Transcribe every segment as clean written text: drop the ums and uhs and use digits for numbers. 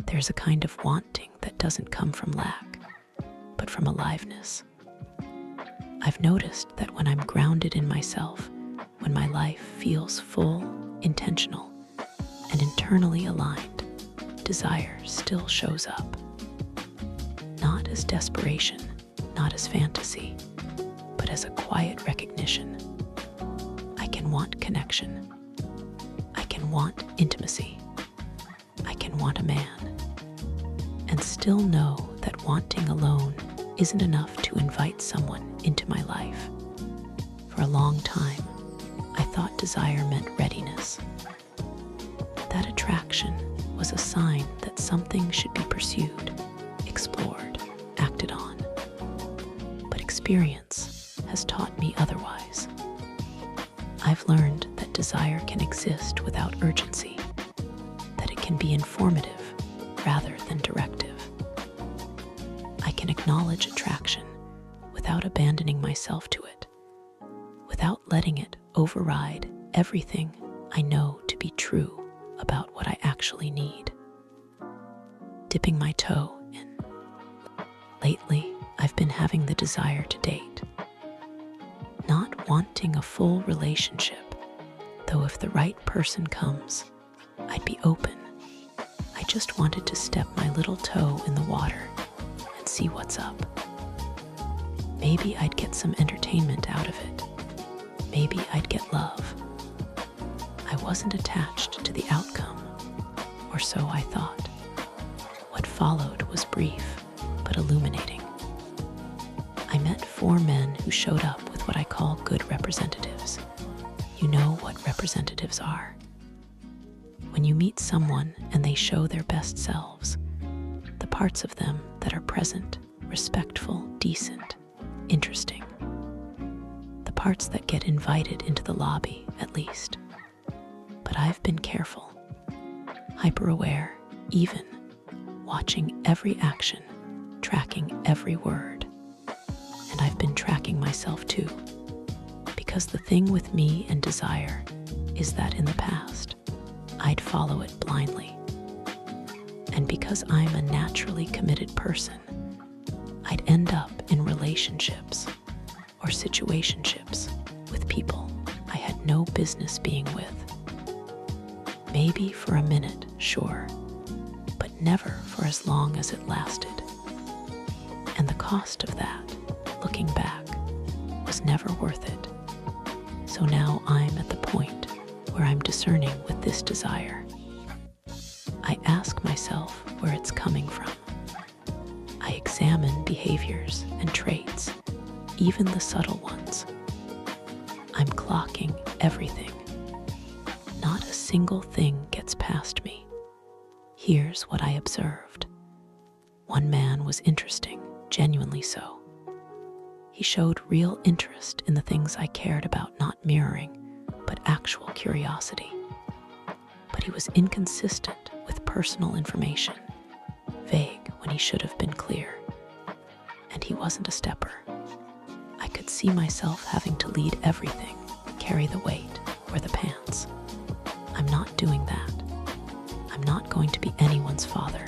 There's a kind of wanting that doesn't come from lack, but from aliveness. I've noticed that when I'm grounded in myself, when my life feels full, intentional, and internally aligned, desire still shows up. Not as desperation, not as fantasy, but as a quiet recognition. I can want connection. I can want intimacy. I can want a man. And still know that wanting alone isn't enough to invite someone into my life. For a long time, I thought desire meant readiness. That attraction was a sign that something should be pursued, explored, acted on. But experience has taught me otherwise. I've learned that desire can exist without urgency, that it can be informative rather than directive. I can acknowledge attraction without abandoning myself to it, without letting it override everything I know to be true about what I actually need. Dipping my toe in. Lately, I've been having the desire to date. Not wanting a full relationship, though if the right person comes, I'd be open. I just wanted to step my little toe in the water and see what's up. Maybe I'd get some entertainment out of it. Maybe I'd get love. I wasn't attached to the outcome, or so I thought. What followed was brief, but illuminating. I met 4 men who showed up with what I call good representatives. You know what representatives are. When you meet someone and they show their best selves, the parts of them that are present, respectful, decent, interesting. The parts that get invited into the lobby, at least. But I've been careful, hyper-aware, even, watching every action, tracking every word. And I've been tracking myself too, because the thing with me and desire is that in the past, I'd follow it blindly. And because I'm a naturally committed person, I'd end up in relationships or situationships with people I had no business being with. Maybe for a minute, sure, but never for as long as it lasted. And the cost of that, looking back, was never worth it. So now I'm at the point where I'm discerning with this desire. I ask myself where it's coming from. I examine behaviors and traits, even the subtle ones. I'm clocking everything. Not a single thing gets past me. Here's what I observed. One man was interesting, genuinely so. He showed real interest in the things I cared about, not mirroring, but actual curiosity. But he was inconsistent with personal information, vague when he should have been clear. And he wasn't a stepper. I could see myself having to lead everything, carry the weight, wear the pants. I'm not doing that. I'm not going to be anyone's father.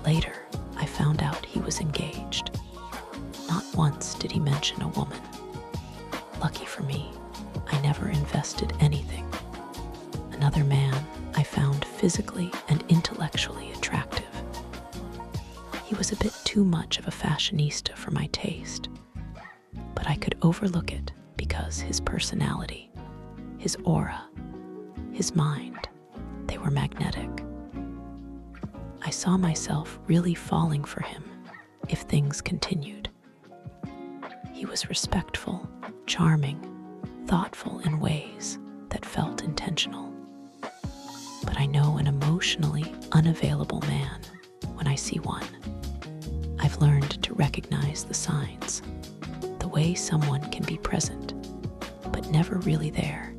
Later, I found out he was engaged. Not once did he mention a woman. Lucky for me, I never invested anything. Another man I found physically and intellectually attractive. He was a bit too much of a fashionista for my taste, but I could overlook it because his personality, his aura, his mind, they were magnetic. I saw myself really falling for him if things continued. He was respectful, charming, thoughtful in ways that felt intentional. But I know an emotionally unavailable man when I see one. I've learned to recognize the signs, the way someone can be present, but never really there,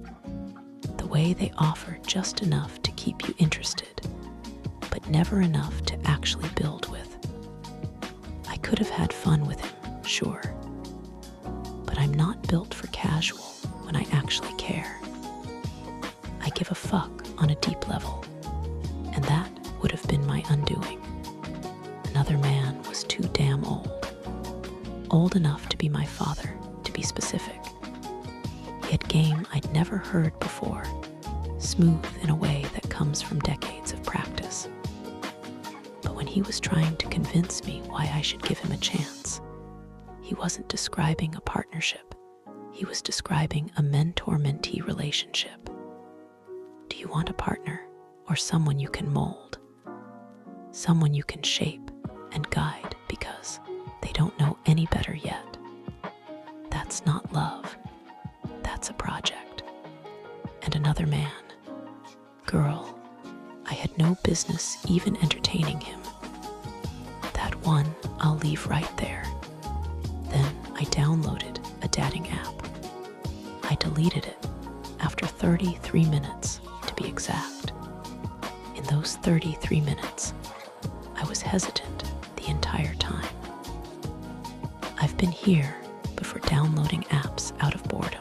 the way they offer just enough to keep you interested, but never enough to actually build with. I could have had fun with him, sure, but I'm not built for casual when I actually care. I give a fuck on a deep level, and that would have been my undoing. Another man was too damn old. Old enough to be my father, to be specific. Yet game I'd never heard before, smooth in a way that comes from decades of practice. But when he was trying to convince me why I should give him a chance, he wasn't describing a partnership. He was describing a mentor-mentee relationship. Do you want a partner or someone you can mold? Someone you can shape and guide because they don't know any better yet. That's not love. That's a project. And another man. Girl, I had no business even entertaining him. That one I'll leave right there. Then I downloaded a dating app. I deleted it after 33 minutes to be exact. In those 33 minutes, I was hesitant the entire time. I've been here before downloading apps out of boredom.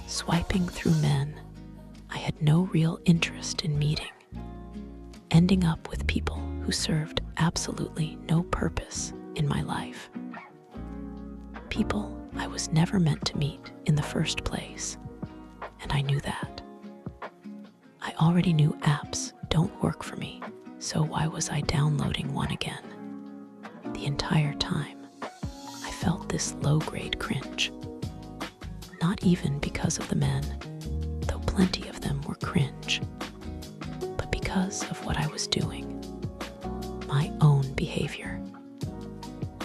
Swiping through men I had no real interest in meeting, ending up with people who served absolutely no purpose in my life. People I was never meant to meet in the first place, and I knew that. I already knew apps don't work for me, so why was I downloading one again? The entire time, I felt this low-grade cringe. Not even because of the men, though plenty of them were cringe, but because of what I was doing, my own behavior.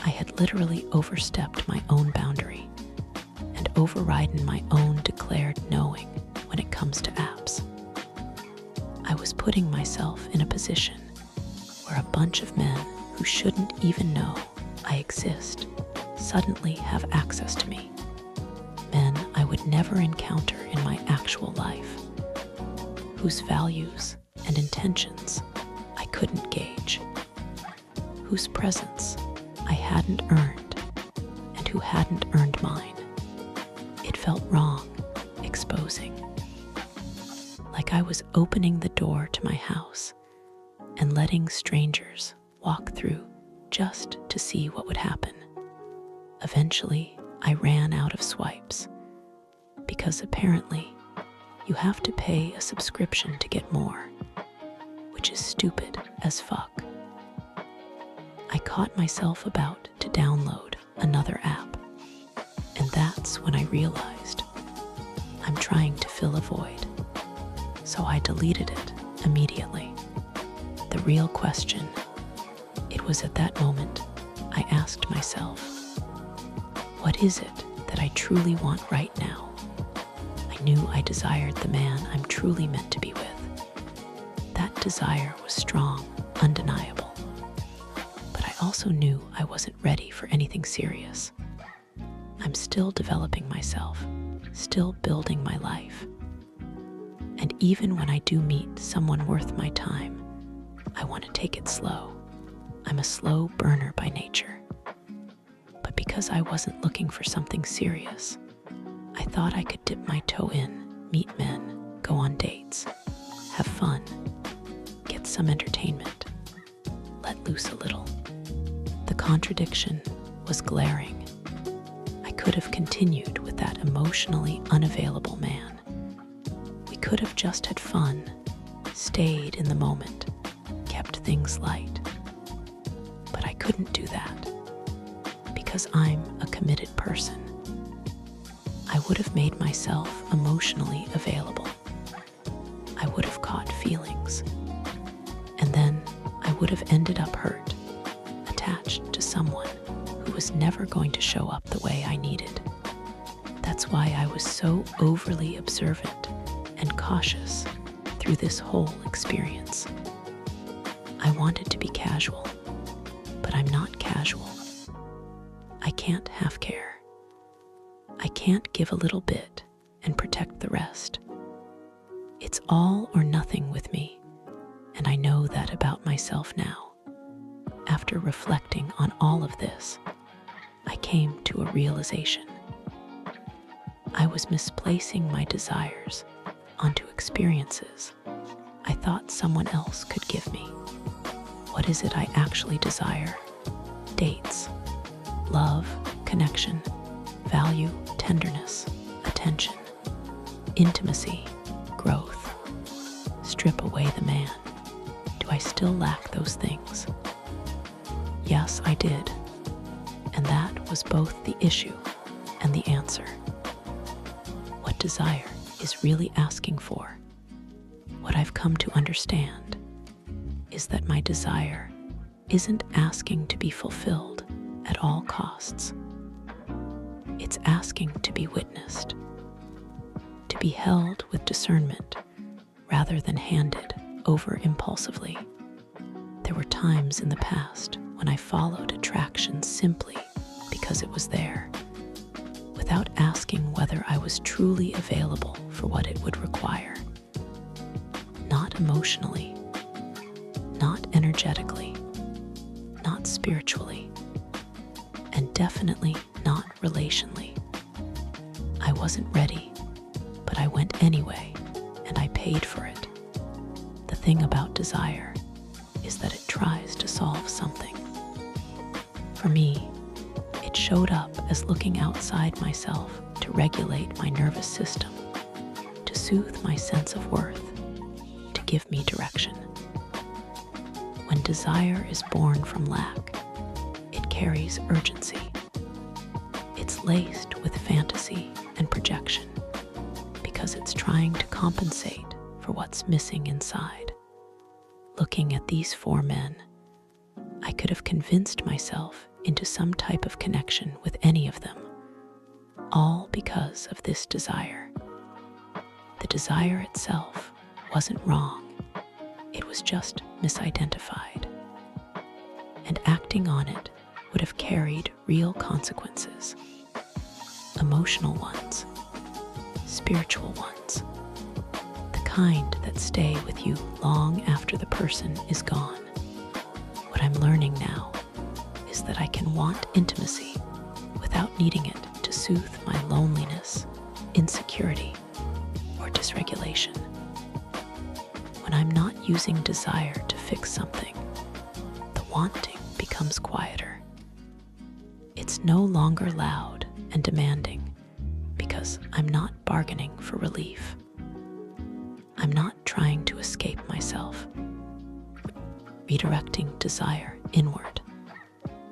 I had literally overstepped my own boundary and overridden my own declared knowing when it comes to apps. I was putting myself in a position where a bunch of men who shouldn't even know I exist suddenly have access to me. Men I would never encounter in my actual life, whose values and intentions I couldn't gauge, whose presence I hadn't earned, and who hadn't earned mine. It felt wrong, exposing. Like I was opening the door to my house and letting strangers walk through just to see what would happen. Eventually, I ran out of swipes, because apparently you have to pay a subscription to get more, which is stupid as fuck. I caught myself about to download another app, and that's when I realized I'm trying to fill a void. So I deleted it immediately. The real question, it was at that moment I asked myself, what is it that I truly want right now? I knew I desired the man I'm truly meant to be with. That desire was strong, undeniable. But I also knew I wasn't ready for anything serious. I'm still developing myself, still building my life. And even when I do meet someone worth my time, I want to take it slow. I'm a slow burner by nature. But because I wasn't looking for something serious, I thought I could dip my toe in, meet men, go on dates, have fun, get some entertainment, let loose a little. The contradiction was glaring. I could have continued with that emotionally unavailable man. We could have just had fun, stayed in the moment, kept things light. But I couldn't do that, because I'm a committed person. I would have made myself emotionally available. I would have caught feelings. And then I would have ended up hurt, attached to someone who was never going to show up the way I needed. That's why I was so overly observant and cautious through this whole experience. I wanted to be casual, but I'm not casual. I can't half care. I can't give a little bit and protect the rest. It's all or nothing with me, and I know that about myself now. After reflecting on all of this, I came to a realization. I was misplacing my desires onto experiences I thought someone else could give me. What is it I actually desire? Dates, love, connection, value, tenderness, attention, intimacy, growth. Strip away the man. Do I still lack those things? Yes, I did. And that was both the issue and the answer. What desire is really asking for? What I've come to understand is that my desire isn't asking to be fulfilled at all costs. It's asking to be witnessed, to be held with discernment rather than handed over impulsively. There were times in the past when I followed attraction simply because it was there, without asking whether I was truly available for what it would require. Not emotionally, not energetically, not spiritually, and definitely not relationally. I wasn't ready, but I went anyway, and I paid for it. The thing about desire is that it tries to solve something. For me, it showed up as looking outside myself to regulate my nervous system, to soothe my sense of worth, to give me direction. When desire is born from lack, it carries urgency. It's laced with fantasy and projection because it's trying to compensate for what's missing inside. Looking at these four men, I could have convinced myself into some type of connection with any of them, all because of this desire. The desire itself wasn't wrong, it was just misidentified. And acting on it would have carried real consequences. Emotional ones, spiritual ones, the kind that stay with you long after the person is gone. What I'm learning now is that I can want intimacy without needing it to soothe my loneliness, insecurity, or dysregulation. When I'm not using desire to fix something, the wanting becomes quieter. It's no longer loud and demanding because I'm not bargaining for relief. I'm not trying to escape myself. Redirecting desire inward,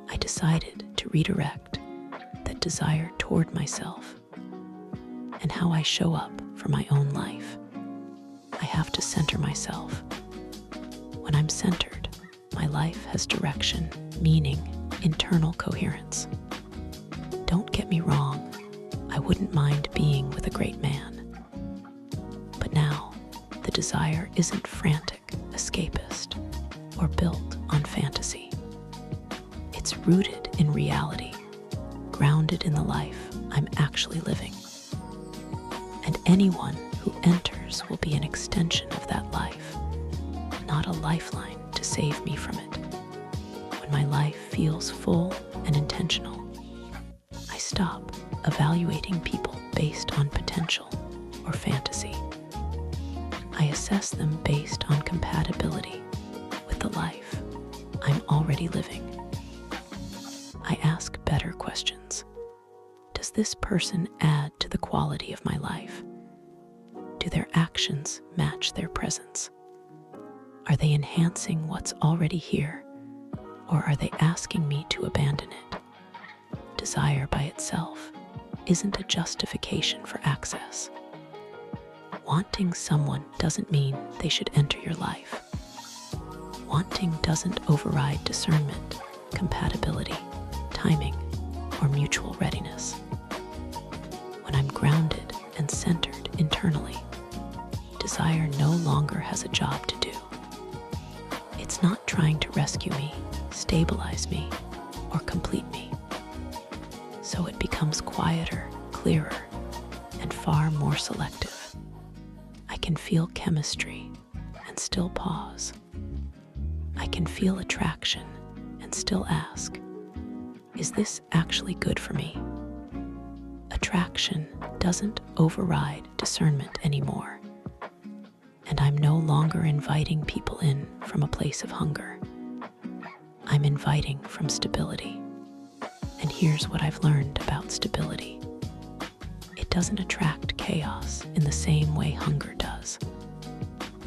I decided to redirect that desire toward myself and how I show up for my own life. I have to center myself. When I'm centered, my life has direction, meaning, internal coherence. Don't get me wrong, I wouldn't mind being with a great man. But now, the desire isn't frantic, escapist, or built on fantasy. It's rooted in reality, grounded in the life I'm actually living. And anyone who enters will be an extension of that life, not a lifeline to save me from it. When my life feels full and intentional, I stop evaluating people based on potential or fantasy. I assess them based on compatibility with the life I'm already living. I ask better questions. Does this person add to the quality of my life? Do their actions match their presence? Are they enhancing what's already here, or are they asking me to abandon it? Desire by itself isn't a justification for access. Wanting someone doesn't mean they should enter your life. Wanting doesn't override discernment, compatibility, timing, or mutual readiness. When I'm grounded and centered internally, desire no longer has a job to do. It's not trying to rescue me, stabilize me, or complete me. So it becomes quieter, clearer, and far more selective. I can feel chemistry and still pause. I can feel attraction and still ask, is this actually good for me? Attraction doesn't override discernment anymore. And And I'm no longer inviting people in from a place of hunger. I'm inviting from stability. And here's what I've learned about stability. It doesn't attract chaos in the same way hunger does.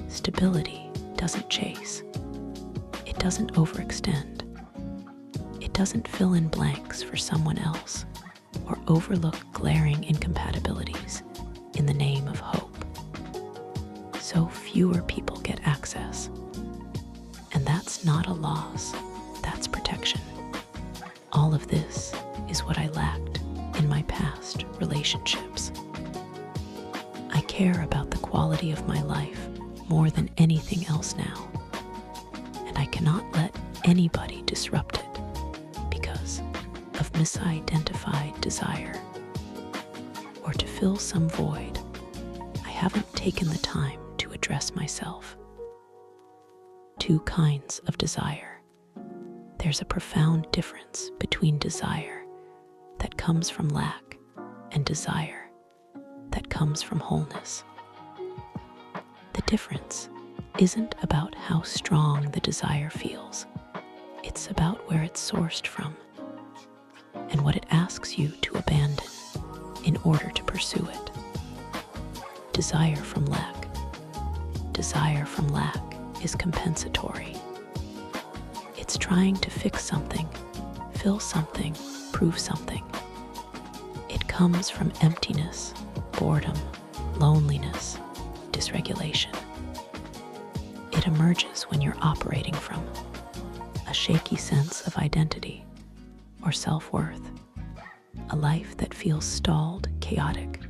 Stability doesn't chase. It doesn't overextend. It doesn't fill in blanks for someone else or overlook glaring incompatibilities in the name of hope. So fewer people get access. And that's not a loss, that's protection. All of this is what I lacked in my past relationships. I care about the quality of my life more than anything else now, and I cannot let anybody disrupt it because of misidentified desire. Or to fill some void, I haven't taken the time to address myself. Two kinds of desire. There's a profound difference between desire that comes from lack and desire that comes from wholeness. The difference isn't about how strong the desire feels. It's about where it's sourced from and what it asks you to abandon in order to pursue it. Desire from lack. Desire from lack is compensatory. It's trying to fix something, fill something, prove something. It comes from emptiness, boredom, loneliness, dysregulation. It emerges when you're operating from a shaky sense of identity or self-worth, a life that feels stalled, chaotic,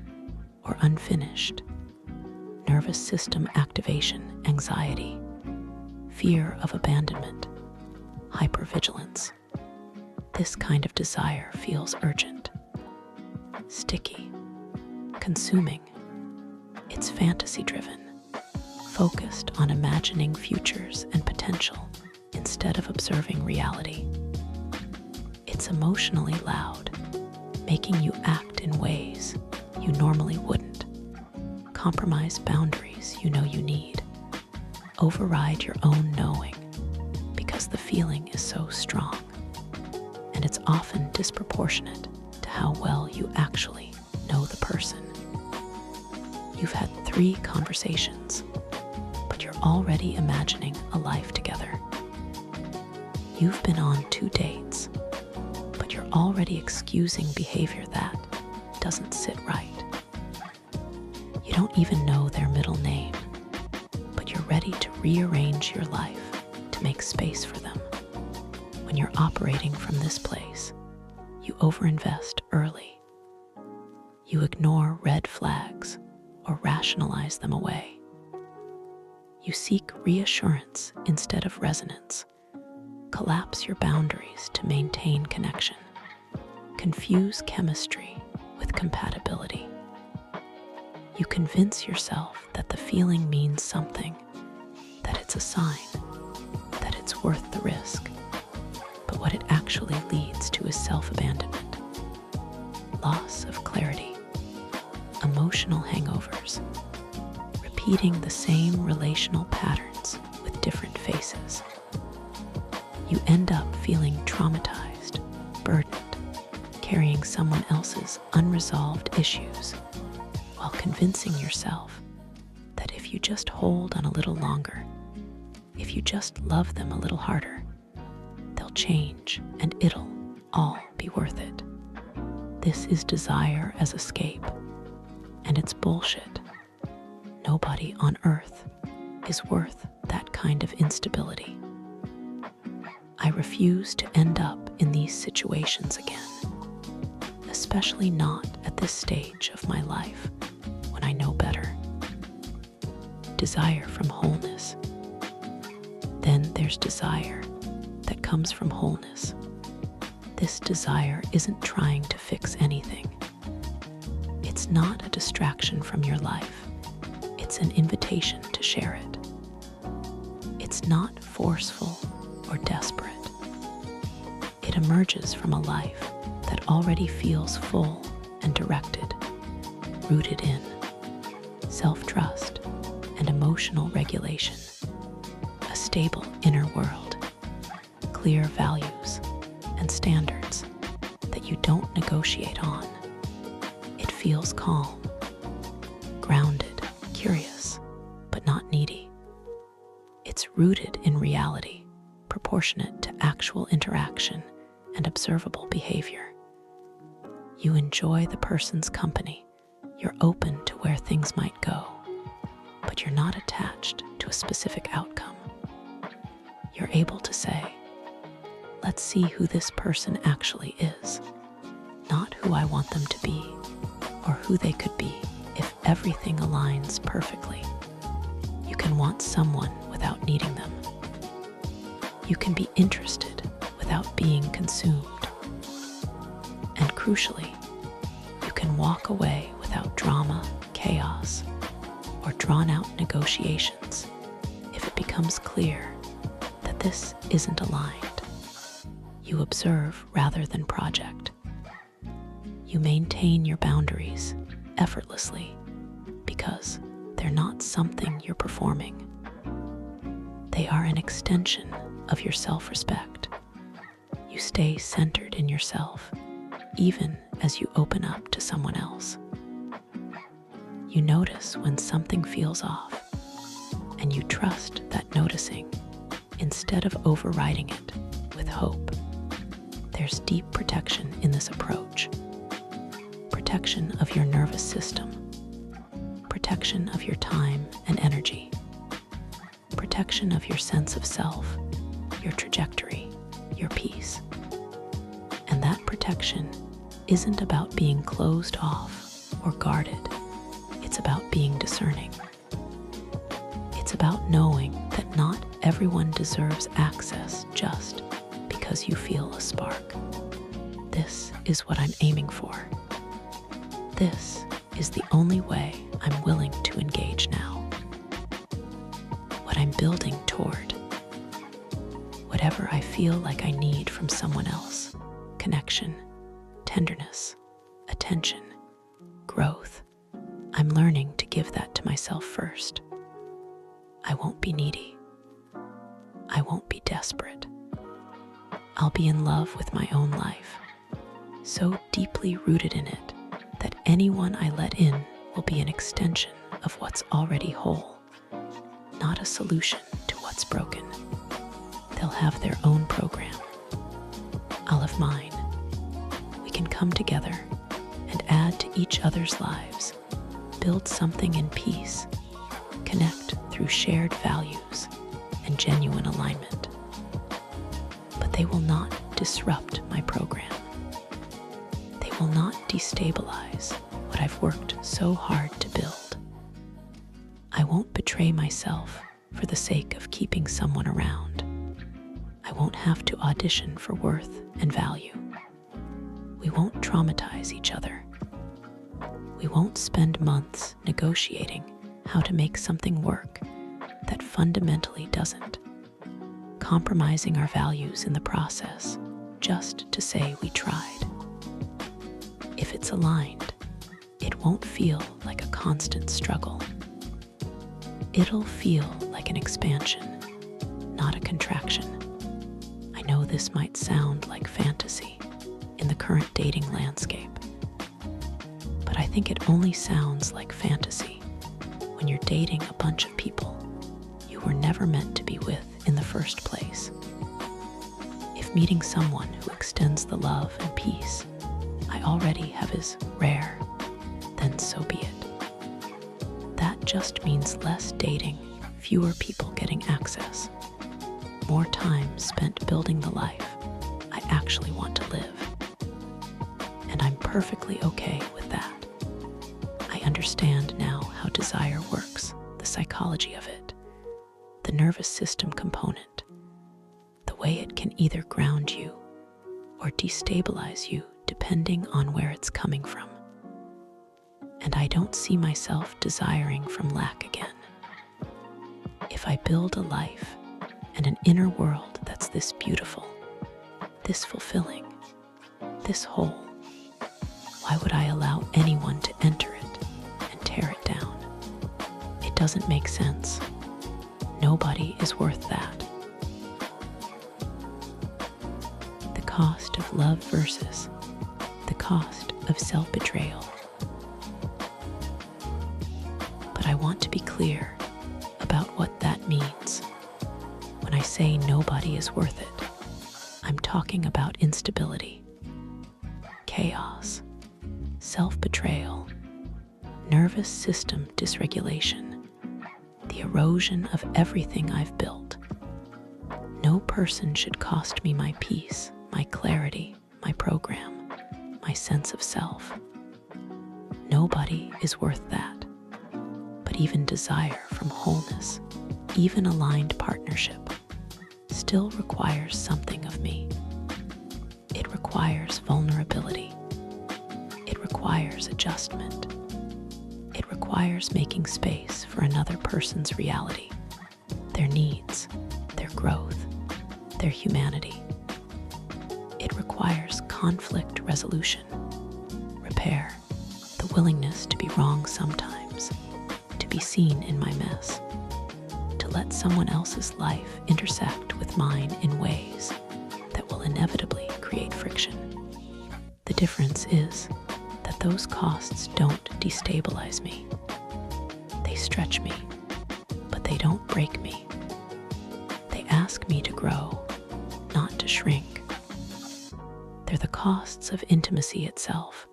or unfinished, nervous system activation, anxiety, fear of abandonment, hypervigilance. This kind of desire feels urgent, sticky, consuming. It's fantasy-driven, focused on imagining futures and potential instead of observing reality. It's emotionally loud, making you act in ways you normally wouldn't, compromise boundaries you know you need, override your own knowing because the feeling is so strong, and it's often disproportionate to how well you actually know the person. You've had 3 conversations, but you're already imagining a life together. You've been on 2 dates, but you're already excusing behavior that doesn't sit right. You don't even know their middle name, but you're ready to rearrange your life to make space for them. When you're operating from this place, you overinvest early. You ignore red flags or rationalize them away. You seek reassurance instead of resonance, collapse your boundaries to maintain connection, confuse chemistry with compatibility. You convince yourself that the feeling means something, that it's a sign, that it's worth the risk. But what it actually leads to is self-abandonment, loss of clarity, emotional hangovers, repeating the same relational patterns with different faces. You end up feeling traumatized, burdened, carrying someone else's unresolved issues, while convincing yourself that if you just hold on a little longer, if you just love them a little harder, they'll change and it'll all be worth it. This is desire as escape, and it's bullshit. Nobody on earth is worth that kind of instability. I refuse to end up in these situations again, especially not at this stage of my life when I know better. Desire from wholeness. Then there's desire that comes from wholeness. This desire isn't trying to fix anything. It's not a distraction from your life. It's an invitation to share it. It's not forceful or desperate. It emerges from a life that already feels full and directed, rooted in self-trust and emotional regulation, a stable inner world, clear values and standards that you don't negotiate on. It feels calm, grounded, curious, but not needy. It's rooted in reality, proportionate to actual interaction and observable behavior. You enjoy the person's company. You're open to where things might go, but you're not attached to a specific outcome. You're able to say, let's see who this person actually is, not who I want them to be, or who they could be if everything aligns perfectly. You can want someone without needing them. You can be interested without being consumed. And crucially, you can walk away without drama, chaos, or drawn-out negotiations if it becomes clear that this isn't aligned. You observe rather than project. You maintain your boundaries effortlessly because they're not something you're performing. They are an extension of your self-respect. You stay centered in yourself, even as you open up to someone else. You notice when something feels off, and you trust that noticing instead of overriding it with hope. There's deep protection in this approach. Protection of your nervous system, protection of your time and energy, protection of your sense of self, your trajectory, your peace. And that protection isn't about being closed off or guarded. It's about being discerning. It's about knowing that not everyone deserves access just because you feel a spark. This is what I'm aiming for. This is the only way I'm willing to engage now. What I'm building toward. Whatever I feel like I need from someone else. Connection, tenderness, attention, growth. I'm learning to give that to myself first. I won't be needy. I won't be desperate. I'll be in love with my own life, so deeply rooted in it that anyone I let in will be an extension of what's already whole, not a solution to what's broken. They'll have their own program. I'll have mine. We can come together and add to each other's lives, build something in peace, connect through shared values and genuine alignment. But they will not disrupt my program. They will not destabilize what I've worked so hard to build. I won't betray myself for the sake of keeping someone around. I won't have to audition for worth and value. We won't traumatize each other. We won't spend months negotiating how to make something work that fundamentally doesn't, compromising our values in the process just to say we tried. If it's aligned, it won't feel like a constant struggle. It'll feel like an expansion, not a contraction. I know this might sound like fantasy in the current dating landscape, but I think it only sounds like fantasy when you're dating a bunch of people you were never meant to be with in the first place. If meeting someone who extends the love and peace I already have is rare, then so be it. That just means less dating, fewer people getting access, more time spent building the life I actually want to live. And I'm perfectly okay with that. I understand now how desire works, the psychology of it, the nervous system component, the way it can either ground you or destabilize you depending on where it's coming from. And I don't see myself desiring from lack again. If I build a life and an inner world that's this beautiful, this fulfilling, this whole, why would I allow anyone to enter it and tear it down? It doesn't make sense. Nobody is worth that. The cost of love versus the cost of self-betrayal. But I want to be clear about what that means. When I say nobody is worth it, I'm talking about instability, chaos, self-betrayal, nervous system dysregulation, the erosion of everything I've built. No person should cost me my peace, my clarity, my program, my sense of self. Nobody is worth that. But even desire from wholeness, even aligned partnership, still requires something of me. It requires vulnerability. It requires adjustment. It requires making space for another person's reality, their needs, their growth, their humanity. It requires conflict resolution, repair, the willingness to be wrong sometimes, to be seen in my mess, to let someone else's life intersect with mine in ways that will inevitably create friction. The difference is that those costs don't destabilize me. They stretch me, but they don't break me. They ask me to grow, not to shrink. They're the costs of intimacy itself,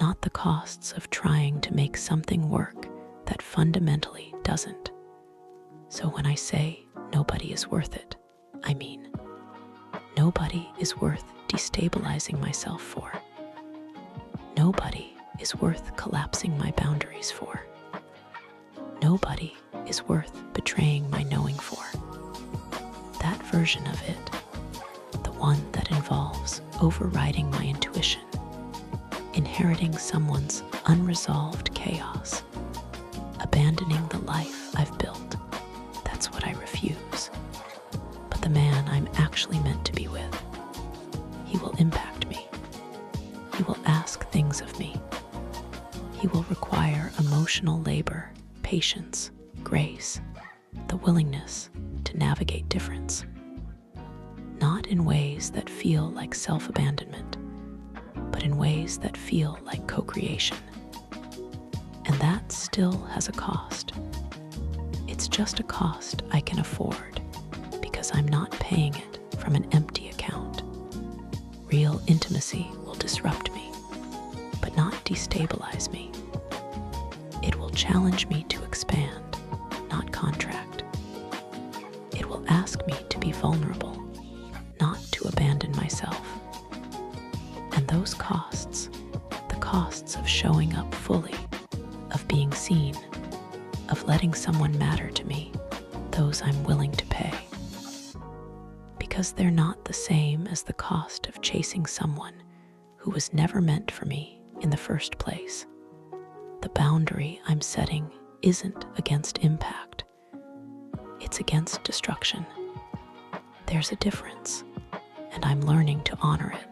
not the costs of trying to make something work that fundamentally doesn't. So when I say nobody is worth it, I mean nobody is worth destabilizing myself for. Nobody is worth collapsing my boundaries for. Nobody is worth betraying my knowing for. That version of it, the one that involves overriding my intuition, inheriting someone's unresolved chaos, abandoning the life I've built, that's what I refuse. But the man I'm actually meant to be with, he will impact me. He will ask things of me. He will require emotional labor, patience, grace, the willingness to navigate difference. Not in ways that feel like self-abandonment, but in ways that feel like co-creation. And that still has a cost. It's just a cost I can afford because I'm not paying it from an empty account. Real intimacy will disrupt me, but not destabilize me. It will challenge me to expand, not contract. It will ask me to be vulnerable, not to abandon myself. And those costs, the costs of showing up fully, of being seen, of letting someone matter to me, those I'm willing to pay. Because they're not the same as the cost of chasing someone who was never meant for me in the first place. The boundary I'm setting isn't against impact. It's against destruction. There's a difference, and I'm learning to honor it.